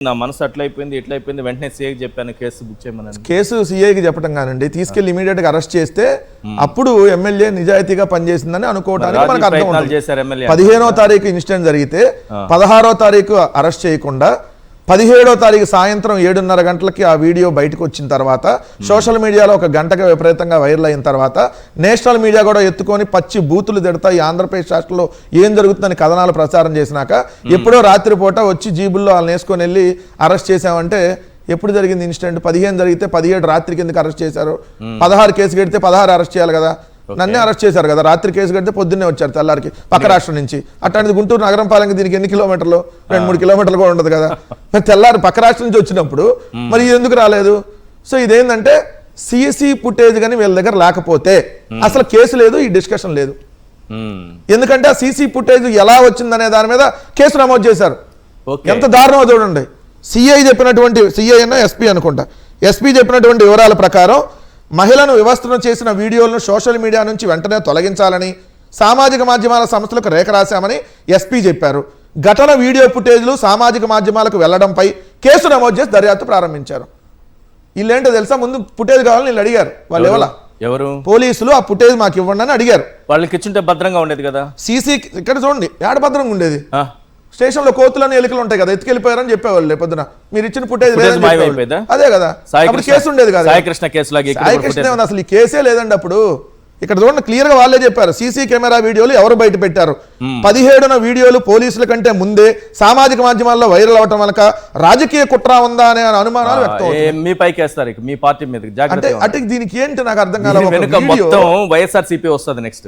నా మనసు అట్లయిపోయింది ఇట్లయిపోయింది వెంటనే సీఐకి చెప్పాను కేసు బుక్ చేయమని. కేసు సీఐకి చెప్పడం కానండి, తీసుకెళ్లి ఇమీడియట్ గా అరెస్ట్ చేస్తే అప్పుడు ఎమ్మెల్యే నిజాయితీగా పనిచేసిందని అనుకోవడానికి మనకు అర్థం ఉంటుంది. 15వ తారీఖు ఇన్సిడెంట్ జరిగితే 16వ తారీఖు అరెస్ట్ చేయకుండా 17వ తారీఖు సాయంత్రం 7:30 గంటలకి ఆ వీడియో బయటకు వచ్చిన తర్వాత సోషల్ మీడియాలో ఒక గంటగా విపరీతంగా వైరల్ అయిన తర్వాత నేషనల్ మీడియా కూడా ఎత్తుకొని పచ్చి బూతులు తిడతా ఈ ఆంధ్రప్రదేశ్ రాష్ట్రంలో ఏం జరుగుతుందని కథనాలు ప్రచారం చేసినాక ఎప్పుడో రాత్రిపూట వచ్చి జీబుల్లో వాళ్ళని వేసుకొని వెళ్ళి అరెస్ట్ చేసామంటే ఎప్పుడు జరిగింది ఇన్సిడెంట్? 15 జరిగితే 17 రాత్రికి ఎందుకు అరెస్ట్ చేశారు? 16 కేసు కడితే 16 అరెస్ట్ చేయాలి కదా. నన్నే అరెస్ట్ చేశారు కదా, రాత్రి కేసు కడితే పొద్దున్నే వచ్చారు తెల్లారికి పక్క రాష్ట్రం నుంచి. అట్లాంటిది గుంటూరు నగరం పాలనకి దీనికి ఎన్ని కిలోమీటర్లు? 2-3 కిలోమీటర్లు కూడా ఉండదు కదా. తెల్లారి పక్క రాష్ట్రం నుంచి వచ్చినప్పుడు మరి ఎందుకు రాలేదు? సో ఇదేంటంటే సిసి ఫుటేజ్ కానీ వీళ్ళ దగ్గర లేకపోతే అసలు కేసు లేదు, ఈ డిస్కషన్ లేదు. ఎందుకంటే ఆ సీసీ ఫుటేజ్ ఎలా వచ్చిందనే దాని మీద కేసు నమోదు చేశారు. ఎంత దారుణమో చూడండి. సిఐ చెప్పినటువంటి, సిఐ అన్న ఎస్పీ అనుకుంటా, ఎస్పీ చెప్పినటువంటి వివరాల ప్రకారం మహిళను వివస్త్రణ చేసిన వీడియోలను సోషల్ మీడియా నుంచి వెంటనే తొలగించాలని సామాజిక మాధ్యమాల సంస్థలకు రేఖ రాశామని ఎస్పీ చెప్పారు. ఘటన వీడియో ఫుటేజ్లు సామాజిక మాధ్యమాలకు వెళ్లడంపై కేసు నమోదు చేసి దర్యాప్తు ప్రారంభించారు. వీళ్ళేంటో తెలుసా, ముందు ఫుటేజ్ కావాలని వీళ్ళు అడిగారు. వాళ్ళు ఎవరు పోలీసులు ఆ ఫుటేజ్ మాకు ఇవ్వండి అని అడిగారు. వాళ్ళకి ఇచ్చుంటే భద్రంగా ఉండేది కదా. సీసీ ఇక్కడ చూడండి, ఏడ భద్రంగా ఉండేది? స్టేషన్ లో కోతులను ఎలుకలు ఉంటాయి కదా, ఎత్తుకెళ్ళిపోయారని చెప్పేవాళ్ళు పొద్దున. మీరు ఇచ్చిన ఫుటేజ్ అదే కదా, అప్పుడు కేసు ఉండేది కదా. సాయికృష్ణ కేసు అసలు ఈ కేసే లేదండి అప్పుడు. ఇక్కడ చూడండి, క్లియర్ గా వాళ్ళే చెప్పారు. సీసీ కెమెరా వీడియోలు ఎవరు బయట పెట్టారు? 17న వీడియోలు పోలీసుల కంటే ముందే సామాజిక మాధ్యమాల్లో వైరల్ అవటం వల్ల రాజకీయ కుట్ర ఉందా అనే అనుమానాలు వ్యక్తం. మీ పైకి వేస్తారు, మీ పార్టీ మీద. అంటే దీనికి ఏంటి నాకు అర్థం కాలేదు. వైఎస్ఆర్సీపీ వస్తుంది నెక్స్ట్.